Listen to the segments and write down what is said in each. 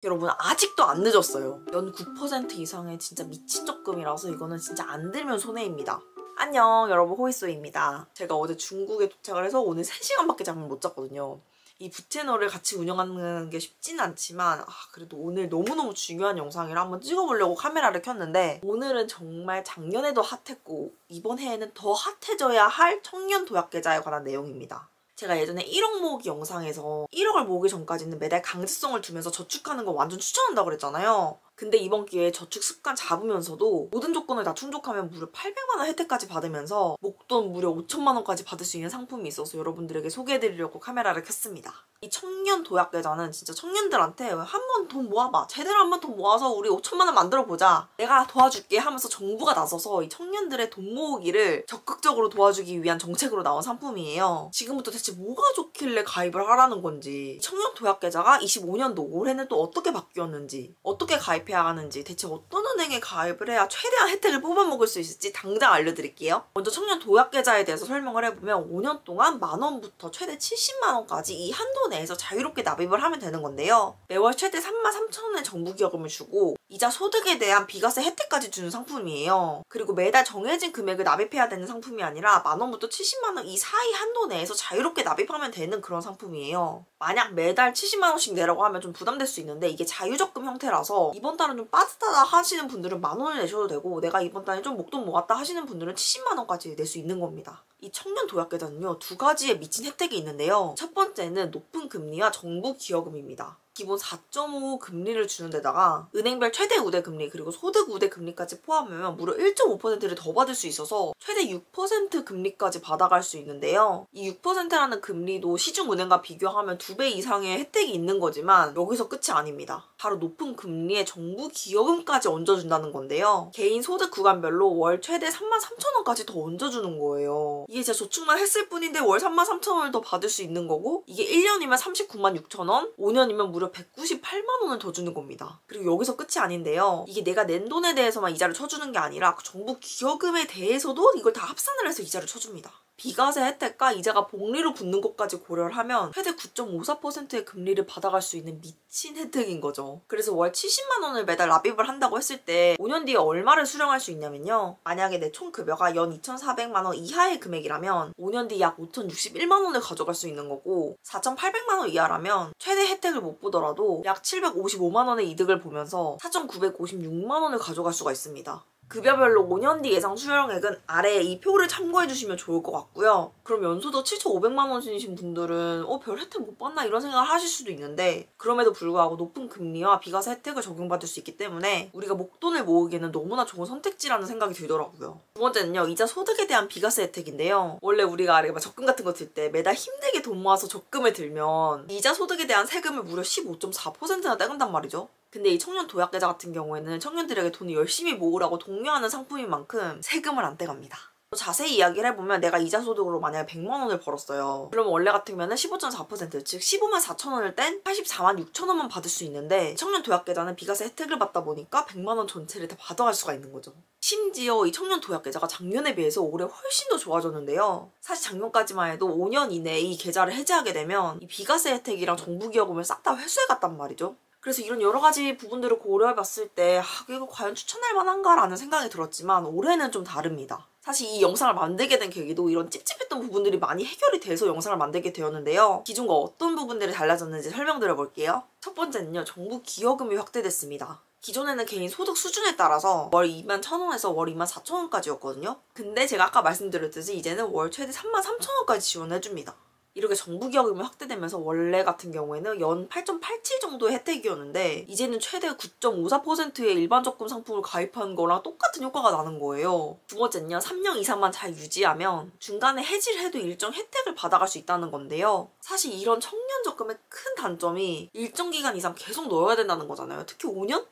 여러분 아직도 안 늦었어요. 연 9% 이상의 진짜 미친 적금이라서 이거는 진짜 안 들면 손해입니다. 안녕 여러분, 호이소입니다. 제가 어제 중국에 도착을 해서 오늘 3시간밖에 잠을 못 잤거든요. 이 부채널을 같이 운영하는 게 쉽지는 않지만 그래도 오늘 너무너무 중요한 영상이라 한번 찍어보려고 카메라를 켰는데, 오늘은 정말 작년에도 핫했고 이번 해에는 더 핫해져야 할 청년 도약 계좌에 관한 내용입니다. 제가 예전에 1억 모으기 영상에서 1억을 모으기 전까지는 매달 강제성을 두면서 저축하는 거 완전 추천한다고 그랬잖아요. 근데 이번 기회에 저축 습관 잡으면서도 모든 조건을 다 충족하면 무려 800만 원 혜택까지 받으면서 목돈 무려 5천만 원까지 받을 수 있는 상품이 있어서 여러분들에게 소개해드리려고 카메라를 켰습니다. 이 청년 도약 계좌는 진짜 청년들한테 한 번 돈 모아봐, 제대로 한 번 돈 모아서 우리 5천만 원 만들어보자, 내가 도와줄게 하면서 정부가 나서서 이 청년들의 돈 모으기를 적극적으로 도와주기 위한 정책으로 나온 상품이에요. 지금부터 대체 뭐가 좋길래 가입을 하라는 건지, 청년 도약 계좌가 25년도 올해는 또 어떻게 바뀌었는지, 어떻게 가입해야 하는지, 대체 어떤 은행에 가입을 해야 최대한 혜택을 뽑아먹을 수 있을지 당장 알려드릴게요. 먼저 청년 도약 계좌에 대해서 설명을 해보면 5년 동안 만원부터 최대 70만 원까지 이 한도 내에서 자유롭게 납입을 하면 되는 건데요. 매월 최대 33,000원의 정부기여금을 주고 이자 소득에 대한 비과세 혜택까지 주는 상품이에요. 그리고 매달 정해진 금액을 납입해야 되는 상품이 아니라 만원부터 70만 원 이 사이 한도 내에서 자유롭게 납입하면 되는 그런 상품이에요. 만약 매달 70만 원씩 내라고 하면 좀 부담될 수 있는데, 이게 자유적금 형태라서 이번 달은 좀 빠듯하다 하시는 분들은 만원을 내셔도 되고, 내가 이번 달에 좀 목돈 모았다 하시는 분들은 70만 원까지 낼 수 있는 겁니다. 이 청년 도약 계좌는요, 두 가지의 미친 혜택이 있는데요. 첫 번째는 높은 금리와 정부 기여금입니다. 기본 4.5 금리를 주는 데다가 은행별 최대 우대 금리 그리고 소득 우대 금리까지 포함하면 무려 1.5%를 더 받을 수 있어서 최대 6% 금리까지 받아갈 수 있는데요. 이 6%라는 금리도 시중은행과 비교하면 2배 이상의 혜택이 있는 거지만 여기서 끝이 아닙니다. 바로 높은 금리에 정부 기여금까지 얹어준다는 건데요. 개인 소득 구간별로 월 최대 33,000원까지 더 얹어주는 거예요. 이게 진짜 저축만 했을 뿐인데 월 33,000원을 더 받을 수 있는 거고, 이게 1년이면 39만 6천원, 5년이면 무려 198만 원을 더 주는 겁니다. 그리고 여기서 끝이 아닌데요. 이게 내가 낸 돈에 대해서만 이자를 쳐주는 게 아니라 정부 기여금에 대해서도 이걸 다 합산을 해서 이자를 쳐줍니다. 비과세 혜택과 이자가 복리로 붙는 것까지 고려를 하면 최대 9.54%의 금리를 받아갈 수 있는 미친 혜택인 거죠. 그래서 월 70만 원을 매달 납입을 한다고 했을 때 5년 뒤에 얼마를 수령할 수 있냐면요. 만약에 내 총 급여가 연 2,400만 원 이하의 금액이라면 5년 뒤 약 5,061만 원을 가져갈 수 있는 거고, 4,800만 원 이하라면 최대 혜택을 못 보더라도 약 755만 원의 이득을 보면서 4,956만 원을 가져갈 수가 있습니다. 급여별로 5년 뒤 예상 수령액은 아래에 이 표를 참고해 주시면 좋을 것 같고요. 그럼 연소득 7,500만 원이신 분들은 별 혜택 못 받나 이런 생각을 하실 수도 있는데, 그럼에도 불구하고 높은 금리와 비과세 혜택을 적용받을 수 있기 때문에 우리가 목돈을 모으기에는 너무나 좋은 선택지라는 생각이 들더라고요. 두 번째는요, 이자 소득에 대한 비과세 혜택인데요. 원래 우리가 적금 같은 거 들 때 매달 힘들게 돈 모아서 적금을 들면 이자 소득에 대한 세금을 무려 15.4%나 떼간단 말이죠. 근데 이 청년 도약 계좌 같은 경우에는 청년들에게 돈을 열심히 모으라고 독려하는 상품인 만큼 세금을 안 떼갑니다. 자세히 이야기를 해보면 내가 이자 소득으로 만약에 100만 원을 벌었어요. 그러면 원래 같으면 15.4%, 즉 15만 4천 원을 뗀 84만 6천 원만 받을 수 있는데, 청년 도약 계좌는 비과세 혜택을 받다 보니까 100만 원 전체를 다 받아갈 수가 있는 거죠. 심지어 이 청년 도약 계좌가 작년에 비해서 올해 훨씬 더 좋아졌는데요. 사실 작년까지만 해도 5년 이내에 이 계좌를 해지하게 되면 이 비과세 혜택이랑 정부 기여금을 싹 다 회수해갔단 말이죠. 그래서 이런 여러 가지 부분들을 고려해봤을 때 이거 과연 추천할 만한가라는 생각이 들었지만 올해는 좀 다릅니다. 사실 이 영상을 만들게 된 계기도 이런 찝찝했던 부분들이 많이 해결이 돼서 영상을 만들게 되었는데요. 기존과 어떤 부분들이 달라졌는지 설명드려볼게요. 첫 번째는요, 정부 기여금이 확대됐습니다. 기존에는 개인 소득 수준에 따라서 월 21,000원에서 월 24,000원까지였거든요. 근데 제가 아까 말씀드렸듯이 이제는 월 최대 33,000원까지 지원해줍니다. 이렇게 정부 기여금이 확대되면서 원래 같은 경우에는 연 8.87 정도의 혜택이었는데 이제는 최대 9.54%의 일반 적금 상품을 가입한 거랑 똑같은 효과가 나는 거예요. 두 번째는요, 3년 이상만 잘 유지하면 중간에 해지를 해도 일정 혜택을 받아갈 수 있다는 건데요. 사실 이런 청년 적금의 큰 단점이 일정 기간 이상 계속 넣어야 된다는 거잖아요. 특히 5년?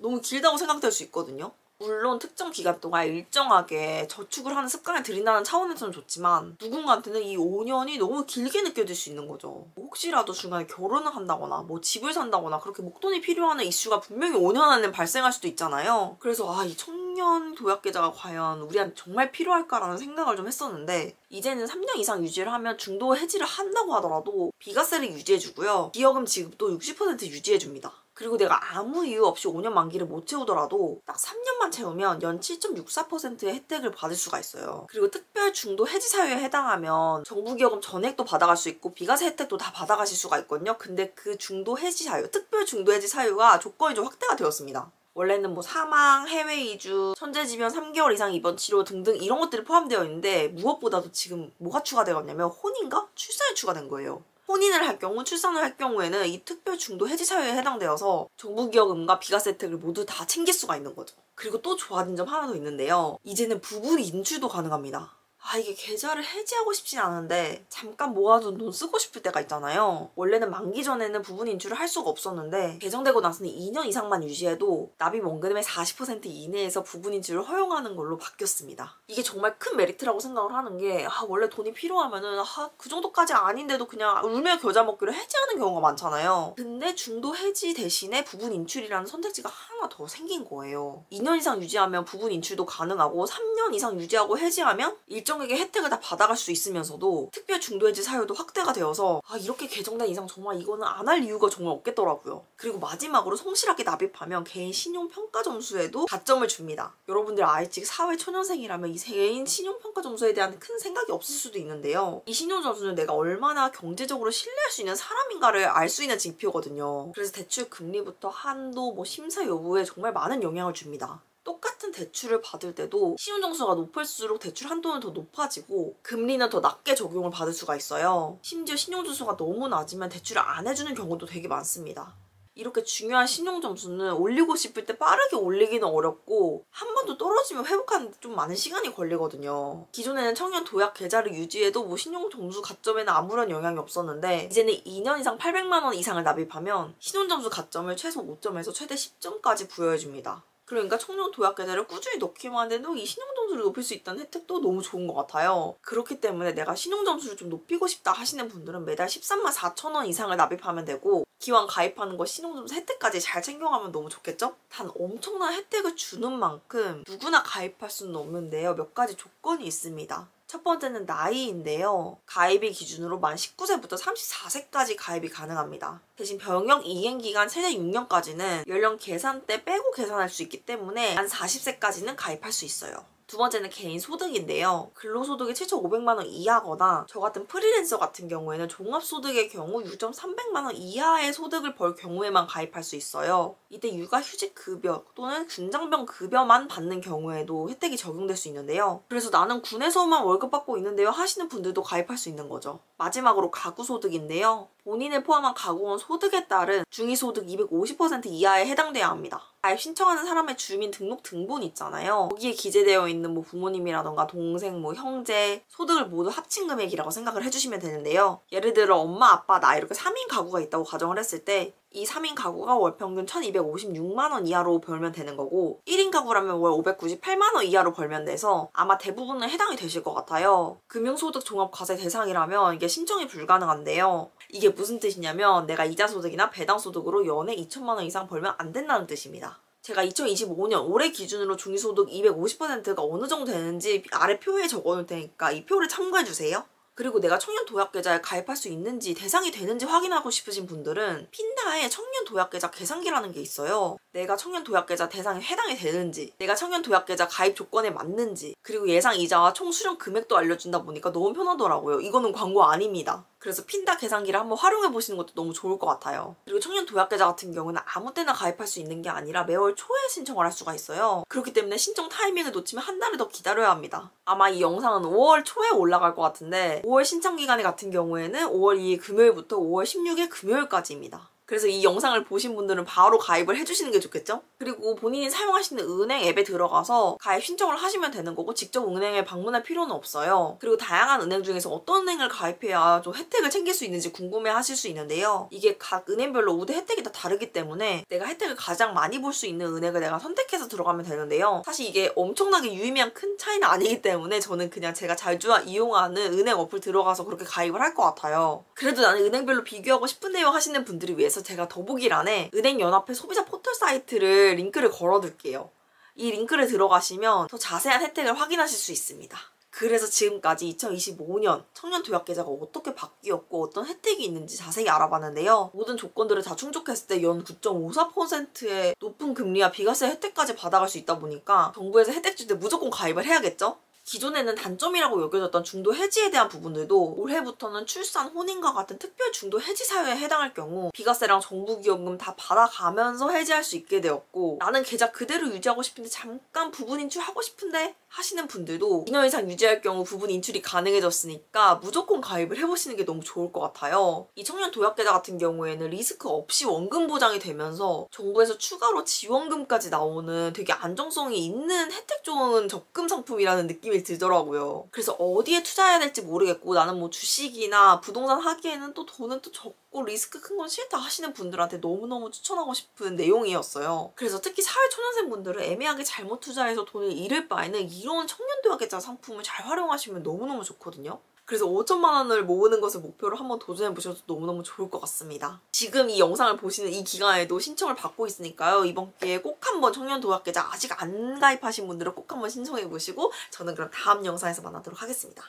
너무 길다고 생각될 수 있거든요. 물론 특정 기간 동안 일정하게 저축을 하는 습관을 들인다는 차원에서는 좋지만 누군가한테는 이 5년이 너무 길게 느껴질 수 있는 거죠. 혹시라도 중간에 결혼을 한다거나 집을 산다거나 그렇게 목돈이 필요한 이슈가 분명히 5년 안에 발생할 수도 있잖아요. 그래서 이 청년 도약 계좌가 과연 우리한테 정말 필요할까라는 생각을 좀 했었는데, 이제는 3년 이상 유지를 하면 중도 해지를 한다고 하더라도 비과세를 유지해주고요. 기여금 지급도 60% 유지해줍니다. 그리고 내가 아무 이유 없이 5년 만기를 못 채우더라도 딱 3년만 채우면 연 7.64%의 혜택을 받을 수가 있어요. 그리고 특별 중도 해지 사유에 해당하면 정부기여금 전액도 받아갈 수 있고 비과세 혜택도 다 받아가실 수가 있거든요. 근데 그 중도 해지 사유, 특별 중도 해지 사유가 조건이 좀 확대가 되었습니다. 원래는 뭐 사망, 해외 이주, 천재지변 3개월 이상 입원 치료 등등 이런 것들이 포함되어 있는데 무엇보다도 지금 뭐가 추가되었냐면 혼인과 출산이 추가된 거예요. 혼인을 할 경우, 출산을 할 경우에는 이 특별 중도 해지 사유에 해당되어서 정부기여금과 비과세 혜택을 모두 다 챙길 수가 있는 거죠. 그리고 또 좋아진 점 하나 더 있는데요. 이제는 부분 인출도 가능합니다. 이게 계좌를 해지하고 싶진 않은데 잠깐 모아둔 돈 쓰고 싶을 때가 있잖아요. 원래는 만기 전에는 부분 인출을 할 수가 없었는데 개정되고 나서는 2년 이상만 유지해도 납입 원금의 40% 이내에서 부분 인출을 허용하는 걸로 바뀌었습니다. 이게 정말 큰 메리트라고 생각을 하는 게 원래 돈이 필요하면은 그 정도까지 아닌데도 그냥 울며 겨자 먹기로 해지하는 경우가 많잖아요. 근데 중도 해지 대신에 부분 인출이라는 선택지가 하나 더 생긴 거예요. 2년 이상 유지하면 부분 인출도 가능하고 3년 이상 유지하고 해지하면 일정액의 혜택을 다 받아갈 수 있으면서도 특별 중도해지 사유도 확대가 되어서 이렇게 개정된 이상 정말 이거는 안 할 이유가 정말 없겠더라고요. 그리고 마지막으로 성실하게 납입하면 개인 신용평가 점수에도 가점을 줍니다. 여러분들 아직 사회 초년생이라면 이 개인 신용평가 점수에 대한 큰 생각이 없을 수도 있는데요. 이 신용 점수는 내가 얼마나 경제적으로 신뢰할 수 있는 사람인가를 알 수 있는 지표거든요. 그래서 대출 금리부터 한도, 심사 여부에 정말 많은 영향을 줍니다. 똑같은 대출을 받을 때도 신용점수가 높을수록 대출 한도는 더 높아지고 금리는 더 낮게 적용을 받을 수가 있어요. 심지어 신용점수가 너무 낮으면 대출을 안 해주는 경우도 되게 많습니다. 이렇게 중요한 신용점수는 올리고 싶을 때 빠르게 올리기는 어렵고 한 번 더 떨어지면 회복하는 데 좀 많은 시간이 걸리거든요. 기존에는 청년 도약 계좌를 유지해도 신용점수 가점에는 아무런 영향이 없었는데 이제는 2년 이상 800만 원 이상을 납입하면 신용점수 가점을 최소 5점에서 최대 10점까지 부여해줍니다. 그러니까 청년 도약 계좌를 꾸준히 넣기만 해도 이 신용점수를 높일 수 있다는 혜택도 너무 좋은 것 같아요. 그렇기 때문에 내가 신용점수를 좀 높이고 싶다 하시는 분들은 매달 13만 4천 원 이상을 납입하면 되고 기왕 가입하는 거 신용점수 혜택까지 잘 챙겨가면 너무 좋겠죠? 단 엄청난 혜택을 주는 만큼 누구나 가입할 수는 없는데요. 몇 가지 조건이 있습니다. 첫 번째는 나이인데요. 가입일 기준으로 만 19세부터 34세까지 가입이 가능합니다. 대신 병역 이행기간 최대 6년까지는 연령 계산때 빼고 계산할 수 있기 때문에 만 40세까지는 가입할 수 있어요. 두 번째는 개인 소득인데요. 근로소득이 7,500만 원 이하거나 저 같은 프리랜서 같은 경우에는 종합소득의 경우 6,300만 원 이하의 소득을 벌 경우에만 가입할 수 있어요. 이때 육아휴직급여 또는 군장병급여만 받는 경우에도 혜택이 적용될 수 있는데요. 그래서 나는 군에서만 월급 받고 있는데요 하시는 분들도 가입할 수 있는 거죠. 마지막으로 가구소득인데요. 본인을 포함한 가구원 소득에 따른 중위소득 250% 이하에 해당돼야 합니다. 가입 신청하는 사람의 주민등록등본 있잖아요. 거기에 기재되어 있는 부모님이라던가 동생, 형제, 소득을 모두 합친 금액이라고 생각을 해주시면 되는데요. 예를 들어 엄마, 아빠, 나 이렇게 3인 가구가 있다고 가정을 했을 때 이 3인 가구가 월 평균 1,256만 원 이하로 벌면 되는 거고 1인 가구라면 월 598만 원 이하로 벌면 돼서 아마 대부분은 해당이 되실 것 같아요. 금융소득 종합과세 대상이라면 이게 신청이 불가능한데요. 이게 무슨 뜻이냐면 내가 이자소득이나 배당소득으로 연에 2천만 원 이상 벌면 안 된다는 뜻입니다. 제가 2025년 올해 기준으로 중위소득 250%가 어느 정도 되는지 아래 표에 적어놓을 테니까 이 표를 참고해주세요. 그리고 내가 청년 도약 계좌에 가입할 수 있는지 대상이 되는지 확인하고 싶으신 분들은 핀다에 청년 도약 계좌 계산기라는 게 있어요. 내가 청년 도약 계좌 대상에 해당이 되는지, 내가 청년 도약 계좌 가입 조건에 맞는지, 그리고 예상 이자와 총 수령 금액도 알려준다 보니까 너무 편하더라고요. 이거는 광고 아닙니다. 그래서 핀다 계산기를 한번 활용해 보시는 것도 너무 좋을 것 같아요. 그리고 청년 도약 계좌 같은 경우는 아무 때나 가입할 수 있는 게 아니라 매월 초에 신청을 할 수가 있어요. 그렇기 때문에 신청 타이밍을 놓치면 한 달을 더 기다려야 합니다. 아마 이 영상은 5월 초에 올라갈 것 같은데 5월 신청 기간이 같은 경우에는 5월 2일 금요일부터 5월 16일 금요일까지입니다. 그래서 이 영상을 보신 분들은 바로 가입을 해주시는 게 좋겠죠? 그리고 본인이 사용하시는 은행 앱에 들어가서 가입 신청을 하시면 되는 거고 직접 은행에 방문할 필요는 없어요. 그리고 다양한 은행 중에서 어떤 은행을 가입해야 좀 혜택을 챙길 수 있는지 궁금해 하실 수 있는데요. 이게 각 은행별로 우대 혜택이 다 다르기 때문에 내가 혜택을 가장 많이 볼 수 있는 은행을 내가 선택해서 들어가면 되는데요. 사실 이게 엄청나게 유의미한 큰 차이는 아니기 때문에 저는 그냥 제가 자주 이용하는 은행 어플 들어가서 그렇게 가입을 할 것 같아요. 그래도 나는 은행별로 비교하고 싶은데요 하시는 분들을 위해서 제가 더보기란에 은행연합회 소비자 포털 사이트를 링크를 걸어둘게요. 이 링크를 들어가시면 더 자세한 혜택을 확인하실 수 있습니다. 그래서 지금까지 2025년 청년 도약 계좌가 어떻게 바뀌었고 어떤 혜택이 있는지 자세히 알아봤는데요. 모든 조건들을 다 충족했을 때 연 9.54%의 높은 금리와 비과세 혜택까지 받아갈 수 있다 보니까 정부에서 혜택 줄 때 무조건 가입을 해야겠죠? 기존에는 단점이라고 여겨졌던 중도 해지에 대한 부분들도 올해부터는 출산, 혼인과 같은 특별 중도 해지 사유에 해당할 경우 비과세랑 정부기여금 다 받아가면서 해지할 수 있게 되었고, 나는 계좌 그대로 유지하고 싶은데 잠깐 부분 인출하고 싶은데 하시는 분들도 2년 이상 유지할 경우 부분 인출이 가능해졌으니까 무조건 가입을 해보시는 게 너무 좋을 것 같아요. 이 청년 도약계좌 같은 경우에는 리스크 없이 원금 보장이 되면서 정부에서 추가로 지원금까지 나오는 되게 안정성이 있는 혜택 좋은 적금 상품이라는 느낌이 들더라고요. 그래서 어디에 투자해야 될지 모르겠고 나는 뭐 주식이나 부동산 하기에는 또 돈은 또 적고 리스크 큰 건 싫다 하시는 분들한테 너무너무 추천하고 싶은 내용이었어요. 그래서 특히 사회초년생 분들은 애매하게 잘못 투자해서 돈을 잃을 바에는 이런 청년도약계좌 상품을 잘 활용하시면 너무너무 좋거든요. 그래서 5천만 원을 모으는 것을 목표로 한번 도전해보셔도 너무너무 좋을 것 같습니다. 지금 이 영상을 보시는 이 기간에도 신청을 받고 있으니까요. 이번 기회에 꼭 한번 청년도약계좌 아직 안 가입하신 분들은 꼭 한번 신청해보시고 저는 그럼 다음 영상에서 만나도록 하겠습니다.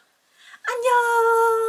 안녕!